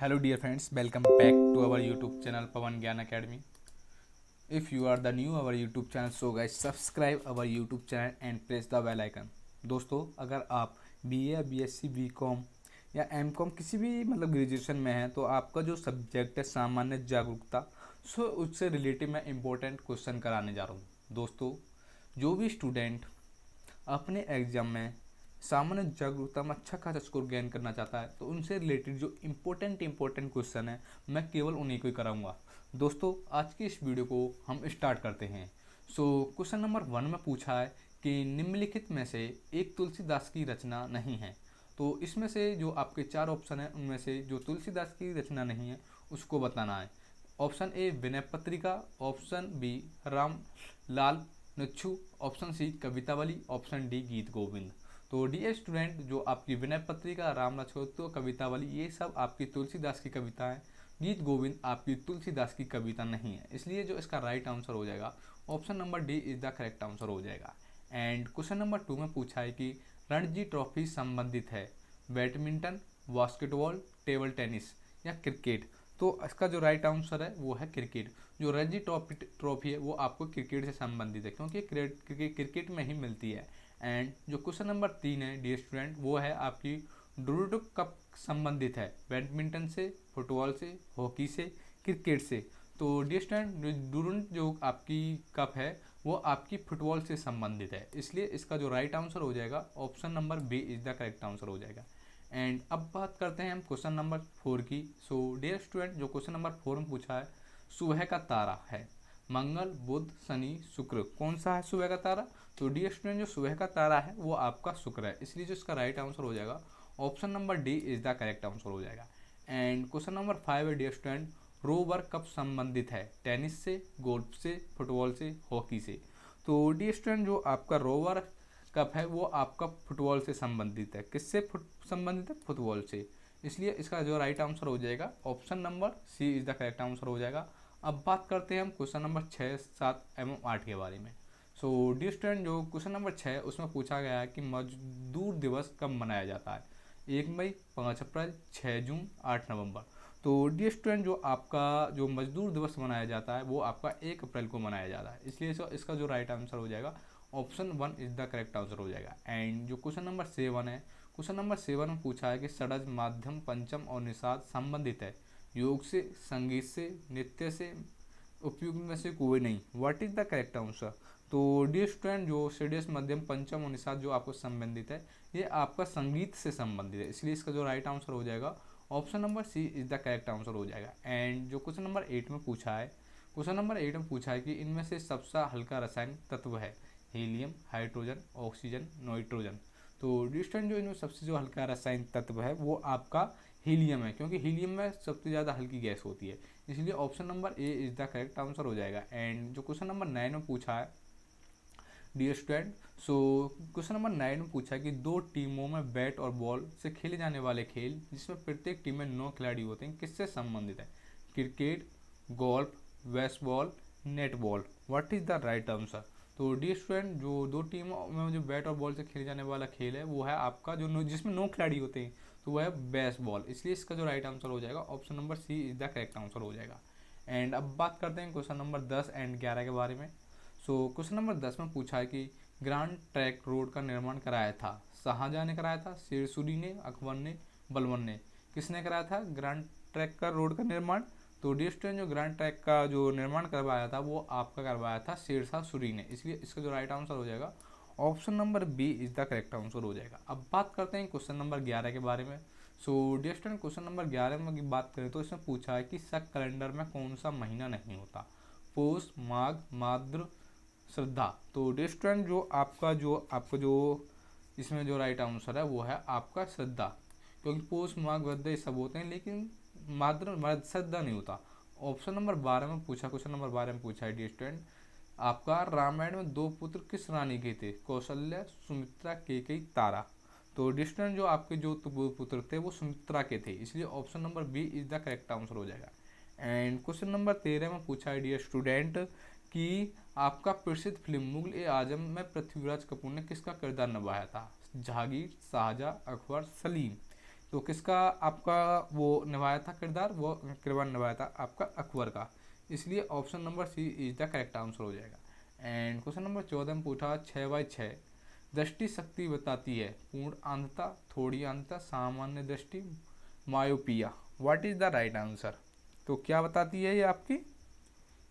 Hello dear friends, welcome back to our YouTube channel Pawan Gyan Academy. If you are the new our YouTube channel, so guys subscribe our YouTube channel and press the bell icon. दोस्तों अगर आप BA या BSc BCom या MCom किसी भी graduation में हैं तो आपका जो सब्जेक्ट है सामान्य जागरूकता, सो उससे रिलेटेड मैं इम्पोर्टेंट क्वेश्चन कराने जा रहा हूँ। दोस्तों जो भी स्टूडेंट अपने एग्जाम में सामान्य जागरूकता में अच्छा खासा स्कोर गेन करना चाहता है तो उनसे रिलेटेड जो इम्पोर्टेंट क्वेश्चन है मैं केवल उन्हीं को ही कराऊंगा। दोस्तों आज की इस वीडियो को हम स्टार्ट करते हैं। क्वेश्चन नंबर 1 में पूछा है कि निम्नलिखित में से एक तुलसीदास की रचना नहीं है। तो इसमें से जो आपके 4 ऑप्शन है उनमें से जो तुलसीदास की रचना नहीं है उसको बताना है। Option A Vinay Patrika, option B Ram Lal नच्छू, option C Kavitavali, option D गीत गोविंद। तो डी स्टूडेंट जो आपकी विनय पत्रिका, राम लक्ष्मण कवितावली ये सब आपकी तुलसीदास की कविता है। गीत गोविंद आपकी तुलसीदास की कविता नहीं है, इसलिए जो इसका राइट आंसर हो जाएगा option number D is the correct answer हो जाएगा। एंड क्वेश्चन नंबर 2 में पूछा है कि रणजी ट्रॉफी संबंधित है बैडमिंटन, बास्केटबॉल, टेबल टेनिस या क्रिकेट। तो इसका जो राइट आंसर है वो है क्रिकेट। जो रणजी ट्रॉफी है वो आपको क्रिकेट से संबंधित है क्योंकि क्रिकेट में ही मिलती है। एंड जो क्वेश्चन नंबर 3 है डियर स्टूडेंट वो है आपकी डुरुडु कप संबंधित है बैडमिंटन से, फुटबॉल से, हॉकी से, क्रिकेट से। तो डियर स्टूडेंट डुरुंड जो आपकी कप है वो आपकी फुटबॉल से संबंधित है, इसलिए इसका जो राइट आंसर हो जाएगा option number B is the correct answer हो जाएगा। एंड अब बात करते हैं हम क्वेश्चन नंबर 4 की। डियर स्टूडेंट जो क्वेश्चन नंबर 4 में पूछा है सुबह का तारा है मंगल, बुध, शनि, शुक्र, कौन सा है सुबह का तारा। तो डियर स्टूडेंट जो सुबह का तारा है वो आपका शुक्र है, इसलिए जो इसका राइट आंसर हो जाएगा option number D is the correct answer हो जाएगा। एंड क्वेश्चन नंबर 5 है डियर स्टूडेंट रोवर कब संबंधित है टेनिस से, गोल्फ से, फुटबॉल से, हॉकी से। तो डियर स्टूडेंट जो आपका रोवर कप है वो आपका फुटबॉल से संबंधित है। किससे संबंधित है? फुटबॉल से, इसलिए इसका जो राइट आंसर हो जाएगा option number C is the correct answer हो जाएगा। अब बात करते हैं हम क्वेश्चन नंबर 6, 7 एवं 8 के बारे में। डियर स्टूडेंट जो क्वेश्चन नंबर 6 उसमें पूछा गया है कि मजदूर दिवस कब मनाया जाता है 1 मई, 5 अप्रैल, 6 जून, 8 नवंबर। तो डियर स्टूडेंट जो आपका जो मजदूर दिवस मनाया जाता है वो आपका 1 अप्रैल को मनाया जाता है, इसलिए इसका जो राइट आंसर हो जाएगा option 1 is the correct answer हो जाएगा। एंड जो क्वेश्चन नंबर 7 है, क्वेश्चन नंबर 7 में पूछा है कि षड्ज, माध्यम, पंचम और निषाद संबंधित है योग से, संगीत से, नृत्य से, उपयुक्त में से कोई नहीं। What is the correct answer. तो डियर स्टूडेंट जो षड्ज, मध्यम, पंचम और निषाद जो आपको संबंधित है ये आपका संगीत से संबंधित है, इसलिए इसका जो राइट आंसर हो जाएगा option number C is the correct answer हो जाएगा। एंड जो क्वेश्चन नंबर 8 में पूछा है, क्वेश्चन नंबर 8 में पूछा है कि इनमें से सबसे हल्का रासायनिक तत्व है हीलियम, हाइड्रोजन, ऑक्सीजन, नाइट्रोजन। तो डिस्टेंट जो इनमें सबसे जो हल्का रासायनिक तत्व है वो आपका हीलियम है, क्योंकि हीलियम में सबसे ज़्यादा हल्की गैस होती है, इसलिए option number A is the correct answer हो जाएगा। एंड जो क्वेश्चन नंबर 9 में पूछा है डियर स्टूडेंट, क्वेश्चन नंबर 9 में पूछा है कि दो टीमों में बैट और बॉल से खेले जाने वाले खेल जिसमें प्रत्येक टीम में 9 खिलाड़ी होते हैं किससे संबंधित है cricket, golf, baseball, netball. What is the right answer. तो डियर स्टूडेंट जो दो टीमों में जो बैट और बॉल से खेले जाने वाला खेल है वो है आपका जो जिसमें 9 खिलाड़ी होते हैं तो वह है बेसबॉल, इसलिए इसका जो राइट आंसर हो जाएगा option number C is the correct answer हो जाएगा। एंड अब बात करते हैं क्वेश्चन नंबर 10 एंड 11 के बारे में। क्वेश्चन नंबर 10 में पूछा है कि ग्रांड ट्रैंक रोड का निर्माण कराया था शाहजहां ने कराया था, शेरसूरी ने, अकबर ने, बलबन ने, किसने कराया था ग्रांड ट्रैंक का रोड का निर्माण। तो डियर स्टूडेंट जो ग्रांड ट्रैंक का जो निर्माण करवाया था वो आपका करवाया था शेरशाह सूरी ने, इसलिए इसका जो राइट आंसर हो जाएगा option number B is the correct answer हो जाएगा। अब बात करते हैं क्वेश्चन नंबर 11 के बारे में। डियर स्टूडेंट क्वेश्चन नंबर 11 में बात करें तो इसमें पूछा है कि शक कैलेंडर में कौन सा महीना नहीं होता पौष, माघ, भाद्र, श्रद्धा। तो डियर स्टूडेंट जो आपका जो इसमें जो राइट आंसर है वो है आपका श्रद्धा, क्योंकि पौष, माघ, भाद्र ये सब होते हैं लेकिन श्रद्धा नहीं होता। ऑप्शन नंबर 12 में पूछा, क्वेश्चन नंबर 12 में पूछा है डियर स्टूडेंट आपका रामायण में दो पुत्र किस रानी के थे कौशल्या, सुमित्रा, केकई, तारा। तो डियर स्टूडेंट जो आपके जो पुत्र थे वो सुमित्रा के थे, इसलिए option number B is the correct answer हो जाएगा। एंड क्वेश्चन नंबर 13 में पूछा है डियर स्टूडेंट कि आपका प्रसिद्ध फिल्म मुगल ए आजम में पृथ्वीराज कपूर ने किसका किरदार निभाया था जहांगीर, शाहजहां, अकबर, सलीम। तो किसका आपका वो निभाया था किरदार, वो किरदार निभाया था आपका अकबर का, इसलिए option number C is the correct answer हो जाएगा। एंड क्वेश्चन नंबर 14 में पूछा 6/6 दृष्टि शक्ति बताती है, पूर्ण अंधता, थोड़ी अंधता, सामान्य दृष्टि, myopia, what is the right answer. तो क्या बताती है ये आपकी,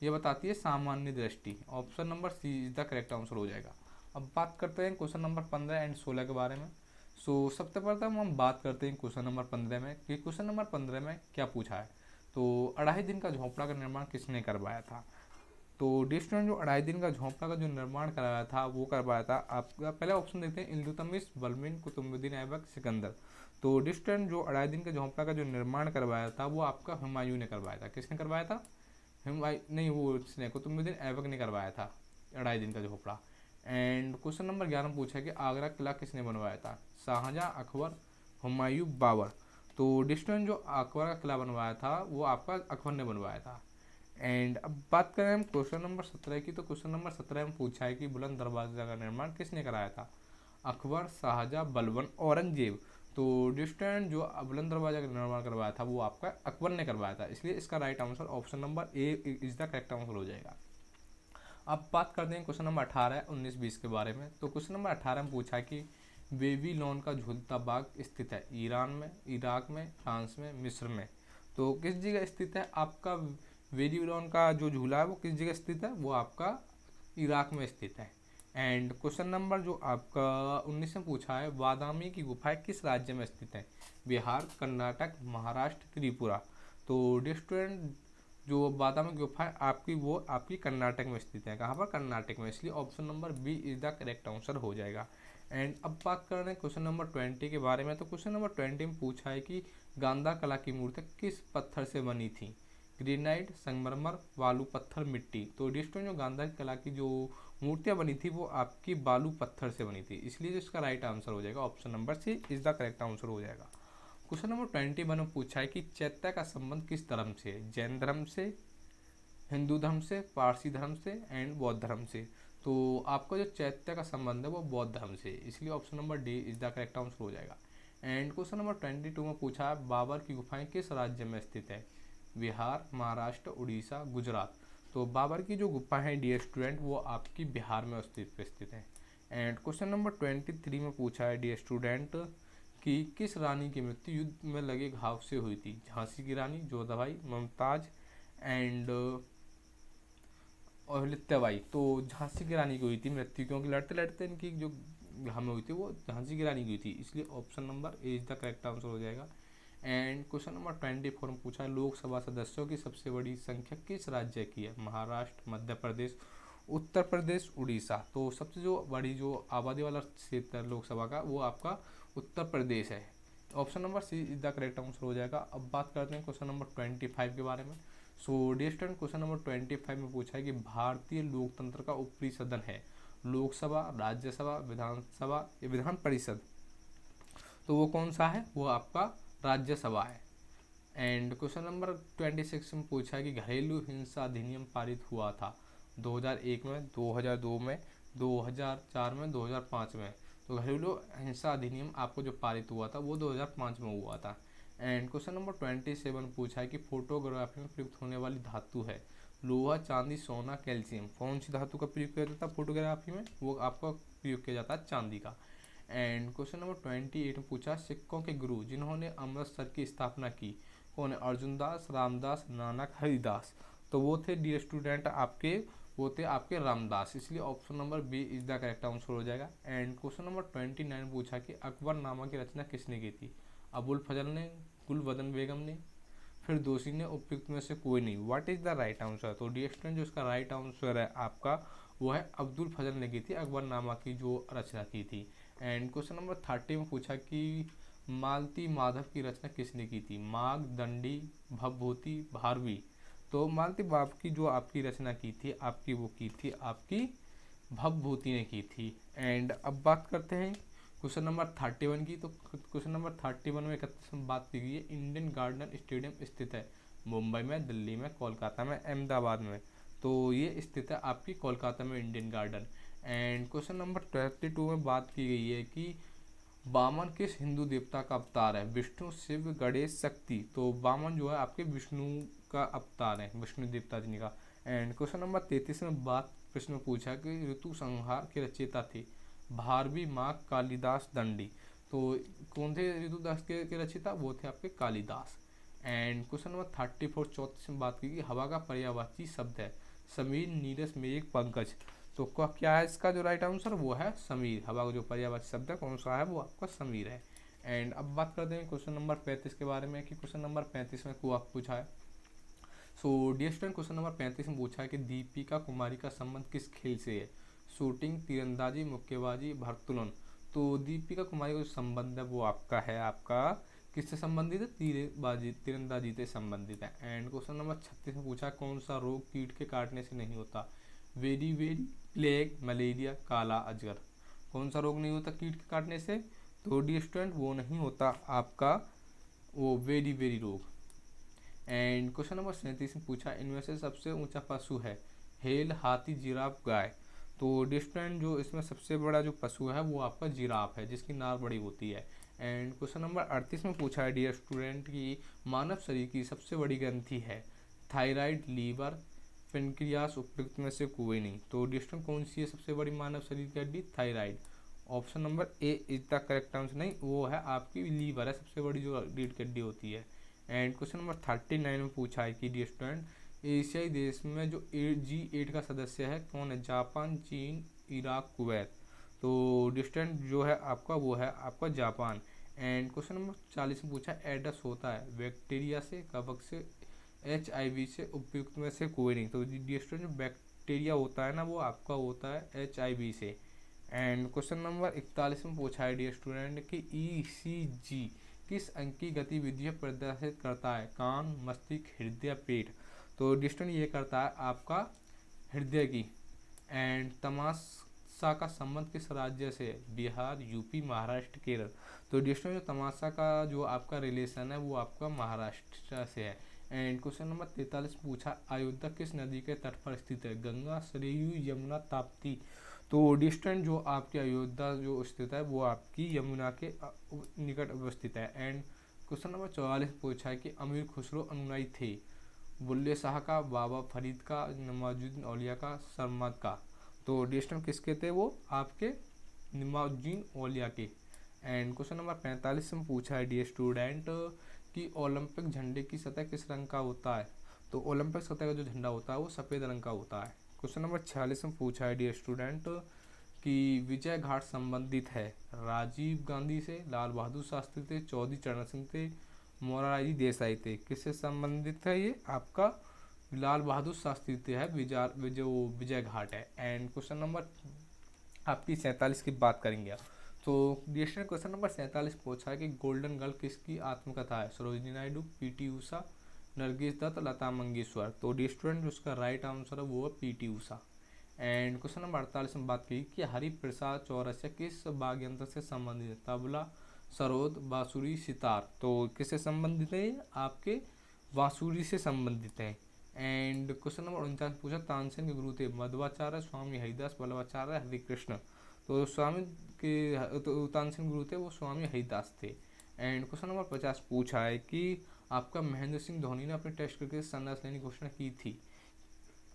ये बताती है सामान्य दृष्टि, option number C is the correct answer हो जाएगा। अब बात करते हैं क्वेश्चन नंबर 15 एंड 16 के बारे में। सबसे प्रथम हम बात करते हैं क्वेश्चन नंबर 15 में कि क्वेश्चन नंबर 15 में क्या पूछा है। तो 2.5 दिन का झोंपड़ा का निर्माण किसने करवाया था। तो डियर स्टूडेंट, जो 2.5 दिन का झोंपड़ा का जो निर्माण करवाया था वो करवाया था आपका, पहला ऑप्शन देखते हैं इल्तुतमिश, बलबिन, कुतुबुद्दीन ऐबक, सिकंदर। तो डियर स्टूडेंट, जो 2.5 दिन के झोंपड़ा का जो निर्माण करवाया था वो आपका हुमायूं ने करवाया था। किसने करवाया था, हुमायूं नहीं, वो इसने कुतुबुद्दीन ऐबक ने करवाया था 2.5 दिन का झोपड़ा। एंड क्वेश्चन नंबर 11 में पूछा कि आगरा किला किसने बनवाया था, शाहजहां, अकबर, हुमायूं, बाबर। तो डिस्टेंट जो अकबर का किला बनवाया था वो आपका अकबर ने बनवाया था। एंड अब बात करें हम क्वेश्चन नंबर 17 की, तो क्वेश्चन नंबर 17 में पूछा है कि बुलंद दरवाजा का निर्माण किसने कराया था, अकबर, शाहजहां, बलबन, औरंगजेब। तो डिस्टेंट जो बुलंद दरवाजा का निर्माण करवाया था वो आपका अकबर ने करवाया था, इसलिए इसका right answer option number A is the correct answer हो जाएगा। अब बात करते हैं क्वेश्चन नंबर 18, 19, 20 के बारे में। तो क्वेश्चन नंबर 18 में पूछा कि बेबीलोन का झूलता बाग स्थित है ईरान में, इराक में, फ्रांस में, मिस्र में। तो किस जगह स्थित है आपका बेबीलोन का जो झूला है वो किस जगह स्थित है, वो आपका इराक में स्थित है। एंड क्वेश्चन नंबर जो आपका 19 में पूछा है बादामी की गुफाएं किस राज्य में स्थित है, बिहार, कर्नाटक, महाराष्ट्र, त्रिपुरा। तो डियर स्टूडेंट, जो बादामी गुफा है आपकी वो आपकी कर्नाटक में स्थित है, कहाँ पर, कर्नाटक में, इसलिए option number B is the correct answer हो जाएगा। एंड अब बात कर रहे हैं क्वेश्चन नंबर 20 के बारे में। तो क्वेश्चन नंबर 20 में पूछा है कि गांधार कला की मूर्ति किस पत्थर से बनी थी, ग्रेनाइट, संगमरमर, बालू, पत्थर, मिट्टी। तो डिस्टो जो गांधार कला की जो मूर्तियाँ बनी थी वो आपकी बालू पत्थर से बनी थी, इसलिए इसका राइट आंसर हो जाएगा option number C is the correct answer हो जाएगा। क्वेश्चन नंबर 21 में पूछा है कि चैत्य का संबंध किस धर्म से है, जैन धर्म से, हिंदू धर्म से, पारसी धर्म से एंड बौद्ध धर्म से। तो आपका जो चैत्य का संबंध है वो बौद्ध धर्म से, इसलिए option number D is the correct answer हो जाएगा। एंड क्वेश्चन नंबर 22 में पूछा है बाबर की गुफाएं किस राज्य में स्थित है, बिहार, महाराष्ट्र, उड़ीसा, गुजरात। तो बाबर की जो गुफा है डियर स्टूडेंट वो आपकी बिहार में स्थित है। एंड क्वेश्चन नंबर 23 में पूछा है डियर स्टूडेंट कि किस रानी की मृत्यु युद्ध में लगे घाव से हुई थी, झांसी की रानी, जोधाबाई, मुमताज एंड और लित्याबाई। तो झांसी की रानी की हुई थी मृत्यु, क्योंकि लड़ते लड़ते इनकी जो घाव में हुई थी वो झांसी की रानी की हुई थी, इसलिए option number A is the correct answer हो जाएगा। एंड क्वेश्चन नंबर 24 में पूछा है लोकसभा सदस्यों की सबसे बड़ी संख्या किस राज्य की है, महाराष्ट्र, मध्य प्रदेश, उत्तर प्रदेश, उड़ीसा। तो सबसे जो बड़ी जो आबादी वाला क्षेत्र है लोकसभा का वो आपका उत्तर प्रदेश है, option number C is the correct answer हो जाएगा। अब बात करते हैं क्वेश्चन नंबर 25 के बारे में। डियर स्टूडेंट, क्वेश्चन नंबर 25 में पूछा है कि भारतीय लोकतंत्र का ऊपरी सदन है लोकसभा, राज्यसभा, विधानसभा या विधान परिषद। तो वो कौन सा है, वो आपका राज्यसभा है। एंड क्वेश्चन नंबर 26 में पूछा है कि घरेलू हिंसा अधिनियम पारित हुआ था 2001 में, 2002 में, 2004 में, 2005 में। तो घरेलू हिंसा अधिनियम आपको जो पारित हुआ था वो 2005 में हुआ था। एंड क्वेश्चन नंबर 27 पूछा है कि फोटोग्राफी में प्रयुक्त होने वाली धातु है लोहा, चांदी, सोना, कैल्शियम। कौन सी धातु का प्रयोग किया जाता है फोटोग्राफी में, वो आपका प्रयोग किया जाता है चांदी का। एंड क्वेश्चन नंबर 28 में पूछा सिखों के गुरु जिन्होंने अमृतसर की स्थापना की कौन है, अर्जुन दास, रामदास, नानक, हरिदास। तो वो थे डियर स्टूडेंट आपके, वो थे आपके रामदास, इसलिए option number B is the correct answer हो जाएगा। एंड क्वेश्चन नंबर 29 पूछा कि अकबरनामा की रचना किसने की थी, अबुल फजल ने, गुलबदन बेगम ने, फिर दोषी ने, उपयुक्त में से कोई नहीं। What is the right answer. तो डियर स्टूडेंट जो इसका राइट आंसर है आपका वो है अब्दुल फजल ने की थी अकबरनामा की जो रचना की थी। एंड क्वेश्चन नंबर 30 में पूछा कि मालती माधव की रचना किसने की थी, माघ, दंडी, भवभूति, भारवी। तो मालती बाप की जो आपकी रचना की थी आपकी वो की थी आपकी भवभूति ने की थी। एंड अब बात करते हैं क्वेश्चन नंबर 31 की। तो क्वेश्चन नंबर 31 में 31 में बात की गई है इंडियन गार्डन स्टेडियम स्थित है मुंबई में, दिल्ली में, कोलकाता में, अहमदाबाद में। तो ये स्थित है आपकी कोलकाता में Indian garden. And question number 32 में बात की गई है कि वामन किस हिंदू देवता का अवतार है? विष्णु, शिव, गणेश, शक्ति। तो वामन जो है आपके विष्णु का अवतार है, विष्णु देवता जी का। एंड क्वेश्चन नंबर 33 में बात प्रश्न में पूछा कि ऋतु संहार के रचयिता थे भारवी, माघ, कालिदास, दंडी। तो कौन थे ऋतुदास के रचयिता? वो थे आपके कालिदास। एंड क्वेश्चन नंबर 34 34 में बात की कि हवा का पर्यायवाची शब्द है समीर, नीरस, मेघ, पंकज। तो क्या है इसका जो राइट आंसर? वो है समीर। हवा का जो पर्यायवाची शब्द है कौन सा है? वो आपका समीर है। एंड अब बात करते हैं क्वेश्चन नंबर 35 के बारे में कि क्वेश्चन नंबर 35 में को आप पूछा है। So dear student, question number 35 में पूछा है कि दीपिका कुमारी का संबंध किस खेल से है? शूटिंग, तीरंदाजी, मुक्केबाजी, भारोत्तोलन। तो दीपिका कुमारी का जो संबंध है वो आपका है, आपका किससे संबंधित है? तीरंदाजी से संबंधित है। एंड क्वेश्चन नंबर 36 में पूछा कौन सा रोग कीट के काटने से नहीं होता? वेरी वेरी, प्लेग, मलेरिया, काला अजगर। कौन सा रोग नहीं होता कीट के काटने से? तो डियर स्टूडेंट वो नहीं होता आपका वो वेरी वेरी रोग। एंड क्वेश्चन नंबर 37 में पूछा इनमें से सबसे ऊंचा पशु है? हेल, हाथी, जिराफ, गाय। तो डिस्टेंट जो इसमें सबसे बड़ा जो पशु है वो आपका जिराफ है, जिसकी नार बड़ी होती है। एंड क्वेश्चन नंबर 38 में पूछा है डियर स्टूडेंट की मानव शरीर की सबसे बड़ी ग्रंथि है थायराइड, लीवर, पेनक्रियास, उपयुक्त में से कोई नहीं। तो डिस्टेंट कौन सी है सबसे बड़ी मानव शरीर की हड्डी? Thyroid. Option number A is the correct answer. नहीं, वो है आपकी लीवर है, सबसे बड़ी जो रीढ़ की हड्डी होती है। एंड क्वेश्चन नंबर 39 में पूछा है कि डियर स्टूडेंट एशियाई देश में जो G8 का सदस्य है कौन है? जापान, चीन, इराक, कुवैत। तो डिस्टेंट जो है आपका वो है आपका जापान। एंड क्वेश्चन नंबर 40 में पूछा एडस होता है बैक्टीरिया से, कवक से, HIV से, उपयुक्त में से कोई नहीं। तो डिस्टेंट जो बैक्टीरिया होता है ना वो आपका होता है HIV से। एंड क्वेश्चन नंबर 41 में पूछा है डियर स्टूडेंट कि ECG किस अंग की गतिविधियाँ प्रदर्शित करता है? कान, मस्तिष्क, हृदय, पेट। तो डिस्टेंट ये करता है आपका हृदय की। एंड तमाशा का संबंध किस राज्य से? बिहार, यूपी, महाराष्ट्र, केरल। तो डिस्टेंट जो तमाशा का जो आपका रिलेशन है वो आपका महाराष्ट्र से है। एंड क्वेश्चन नंबर 43 पूछा अयोध्या किस नदी के तट पर स्थित है? गंगा, सरयू, यमुना, ताप्ती। तो डिस्टेंट जो आपकी अयोध्या जो स्थित है वो आपकी यमुना के निकट अवस्थित है। एंड क्वेश्चन नंबर 44 पूछा है कि अमीर खुसरो अनुयायी थे बुल्ले शाह का, बाबा फरीद का, नवाजुद्दीन औलिया का, सरमद का। तो डिस्टेंट किसके थे? वो आपके नवाजुद्दीन औलिया के। एंड क्वेश्चन नंबर 45 में पूछा है डियर स्टूडेंट कि ओलंपिक झंडे की सतह किस रंग का होता है? तो ओलंपिक सतह का जो झंडा होता है वो सफ़ेद रंग का होता है। क्वेश्चन नंबर 46 में पूछा है डियर स्टूडेंट कि विजय घाट संबंधित है राजीव गांधी से, लाल बहादुर शास्त्री थे, चौधरी चरण सिंह थे, मोरारजी देसाई थे। किससे संबंधित है ये? आपका लाल बहादुर शास्त्री थे है विजय घाट है। एंड क्वेश्चन नंबर आपकी 47 की बात करेंगे आप। तो डिस्टेंट क्वेश्चन नंबर 47 पूछा है कि गोल्डन गर्ल किसकी आत्मकथा है? सरोजिनी नायडू, PT ऊषा, नरगिस दत्त, लता मंगेशकर। तो डिस्टेंट उसका राइट आंसर है वो है PT Usha. And question number 48 में बात की कि हरिप्रसाद चौरसिया किस वाद्य यंत्र से संबंधित है? तबला, सरोद, बांसुरी, सितार। तो किससे संबंधित है? आपके बांसुरी से संबंधित है। एंड क्वेश्चन नंबर 49 पूछा तानसेन के गुरु थे मध्वाचार्य, स्वामी हरिदास, वल्लभाचार्य, हरिकृष्ण। तो स्वामी के तो तानसेन गुरु थे वो स्वामी हरिदास थे। एंड क्वेश्चन नंबर 50 पूछा है कि आपका महेंद्र सिंह धोनी ने अपने टेस्ट क्रिकेट संन्यास लेने की घोषणा की थी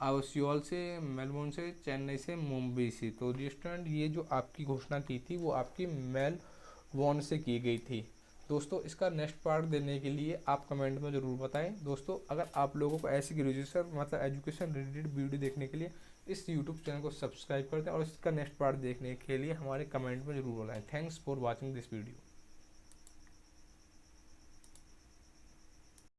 सियोल से, मेलबोर्न से, चेन्नई से, मुंबई से। तो स्टूडेंट ये जो आपकी घोषणा की थी वो आपकी मेलबोर्न से की गई थी। दोस्तों इसका नेक्स्ट पार्ट देने के लिए आप कमेंट में ज़रूर बताएं। दोस्तों अगर आप लोगों को ऐसी ग्रेजुएशन मतलब एजुकेशन रिलेटेड वीडियो देखने के लिए इस यूट्यूब चैनल को सब्सक्राइब कर दें और इसका नेक्स्ट पार्ट देखने के लिए हमारे कमेंट में ज़रूर बताएं। Thanks for watching this video.